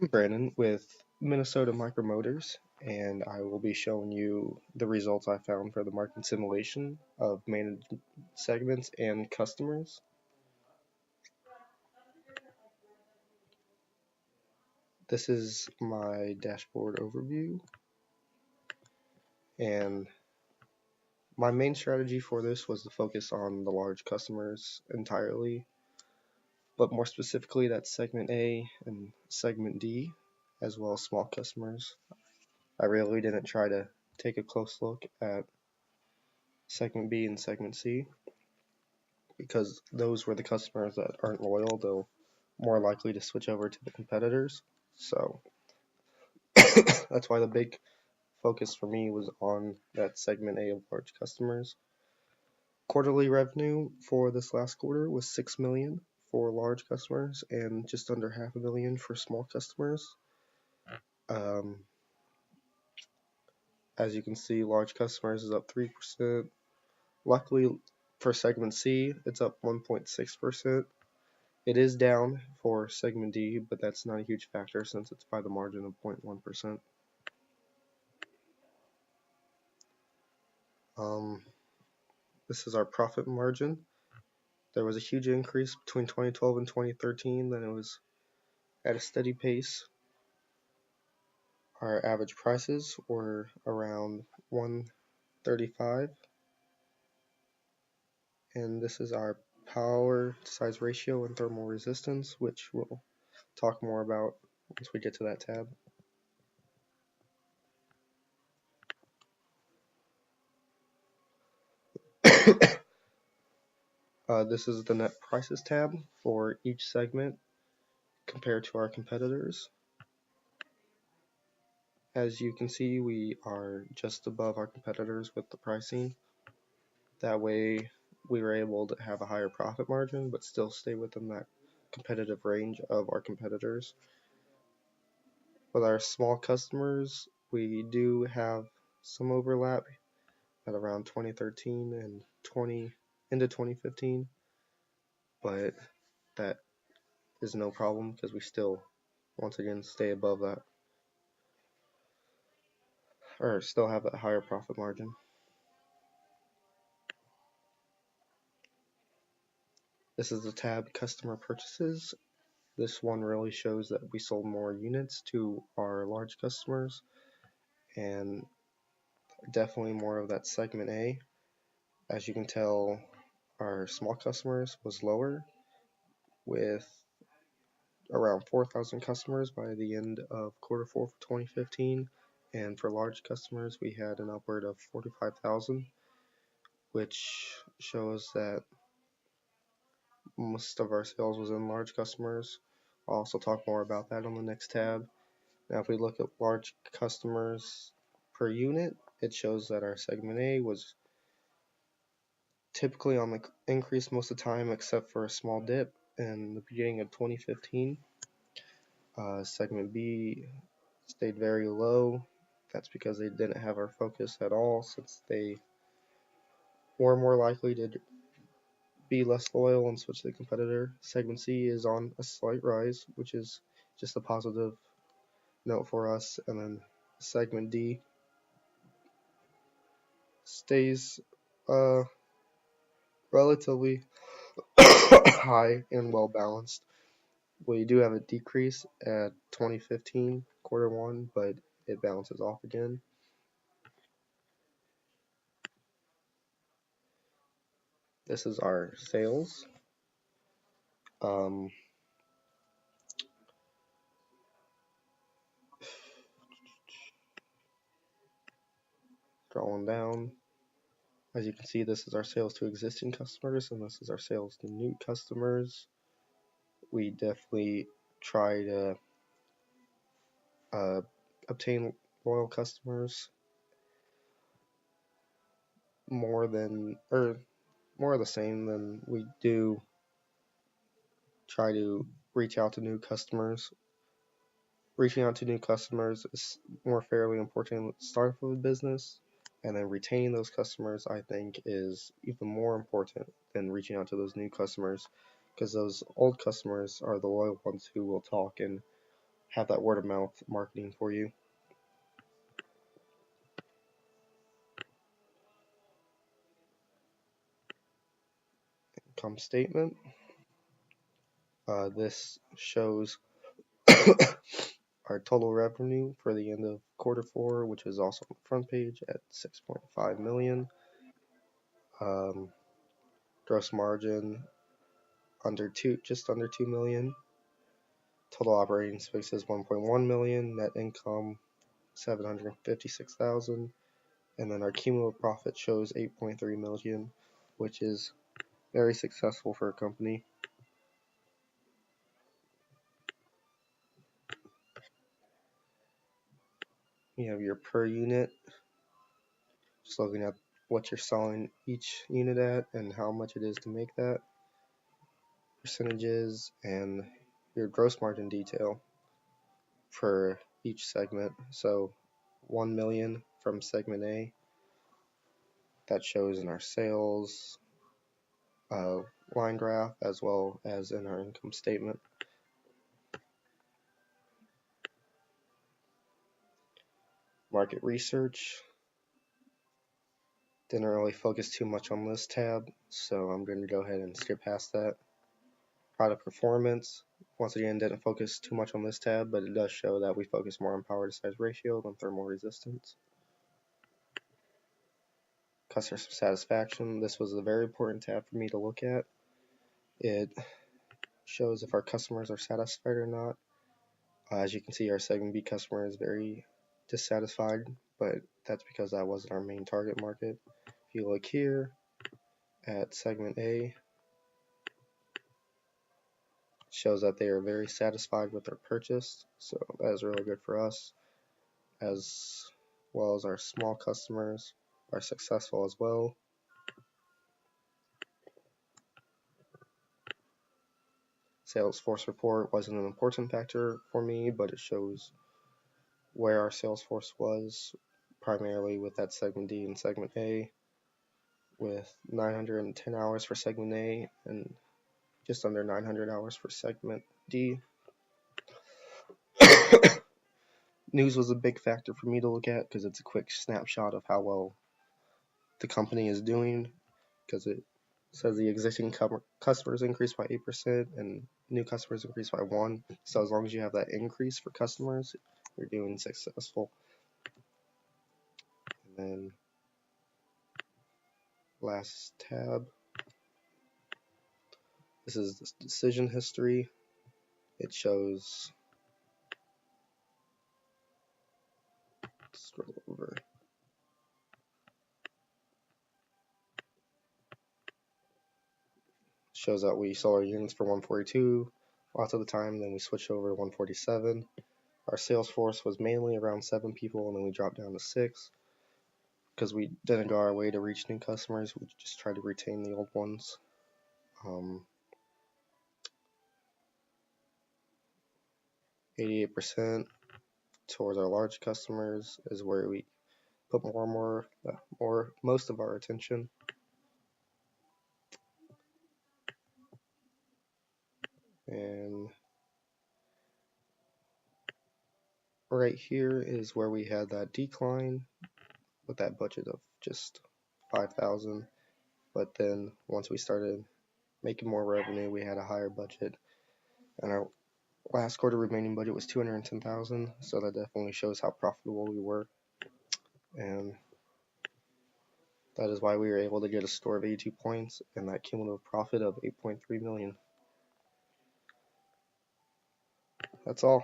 I'm Brandon with Minnesota Micromotors, and I will be showing you the results I found for the market simulation of managed segments and customers. This is my dashboard overview, and my main strategy for this was to focus on the large customers entirely, but more specifically that's segment A and segment D, as well as small customers. I really didn't try to take a close look at segment B and segment C, because those were the customers that aren't loyal. They'll more likely to switch over to the competitors. So that's why the big focus for me was on that segment A of large customers. Quarterly revenue for this last quarter was 6 million for large customers and just under half a million for small customers. Um, as you can see, large customers is up 3%. Luckily for segment C, it's up 1.6%. It is down for segment D, but that's not a huge factor since it's by the margin of 0.1%. This is our profit margin. There was a huge increase between 2012 and 2013, then it was at a steady pace. Our average prices were around 135, and this is our power to size ratio and thermal resistance, which we'll talk more about once we get to that tab. This is the net prices tab for each segment compared to our competitors. As you can see, we are just above our competitors with the pricing. That way we were able to have a higher profit margin but still stay within that competitive range of our competitors. With our small customers, we do have some overlap at around 2013 and into 2015, but that is no problem because we still once again stay above that, or still have a higher profit margin. This is the tab customer purchases. This one really shows that we sold more units to our large customers and definitely more of that segment A. As you can tell, our small customers was lower with around 4,000 customers by the end of quarter 4 for 2015, and for large customers we had an upward of 45,000, which shows that most of our sales was in large customers. I'll also talk more about that on the next tab. Now if we look at large customers per unit, it shows that our segment A was typically on the increase most of the time except for a small dip in the beginning of 2015. Segment B stayed very low. That's because they didn't have our focus at all, since they were more likely to be less loyal and switch to the competitor. Segment C is on a slight rise, which is just a positive note for us. And then segment D stays relatively high and well balanced. We do have a decrease at 2015 quarter 1, but it balances off again. This is our sales. Scrolling down, as you can see, this is our sales to existing customers, and this is our sales to new customers. We definitely try to obtain loyal customers more of the same than we do try to reach out to new customers. Reaching out to new customers is more fairly important at the start of a business, and then retaining those customers, I think, is even more important than reaching out to those new customers, because those old customers are the loyal ones who will talk and have that word of mouth marketing for you. Income statement. This shows our total revenue for the end of Q4, which is also on the front page at 6.5 million. Gross margin just under 2 million. Total operating expenses 1.1 million. Net income 756,000. And then our cumulative profit shows 8.3 million, which is very successful for a company. You have your per unit, just looking at what you're selling each unit at and how much it is to make that, percentages, and your gross margin detail for each segment. So 1 million from segment A, that shows in our sales line graph as well as in our income statement. Market research. Didn't really focus too much on this tab, so I'm going to go ahead and skip past that. Product performance. Once again, didn't focus too much on this tab, but it does show that we focus more on power to size ratio than thermal resistance. Customer satisfaction. This was a very important tab for me to look at. It shows if our customers are satisfied or not. As you can see, our segment B customer is very dissatisfied, but that's because that wasn't our main target market. If you look here at segment A, it shows that they are very satisfied with their purchase, so that is really good for us, as well as our small customers are successful as well. Sales force report wasn't an important factor for me, but it shows where our sales force was, primarily with that segment D and segment A, with 910 hours for segment A and just under 900 hours for segment D. News was a big factor for me to look at because it's a quick snapshot of how well the company is doing, because it says the existing customers increased by 8% and new customers increased by 1%. So as long as you have that increase for customers, you're doing successful. And then last tab. This is the decision history. It shows, scroll over. Shows that we sold our units for 142 lots of the time, then we switched over to 147. Our sales force was mainly around 7 people, and then we dropped down to 6 because we didn't go our way to reach new customers. We just tried to retain the old ones. 88% towards our large customers is where we put most of our attention. And right here is where we had that decline with that budget of just 5,000. But then once we started making more revenue, we had a higher budget, and our last quarter remaining budget was 210,000. So that definitely shows how profitable we were, and that is why we were able to get a score of 82 points and that cumulative profit of 8.3 million. That's all.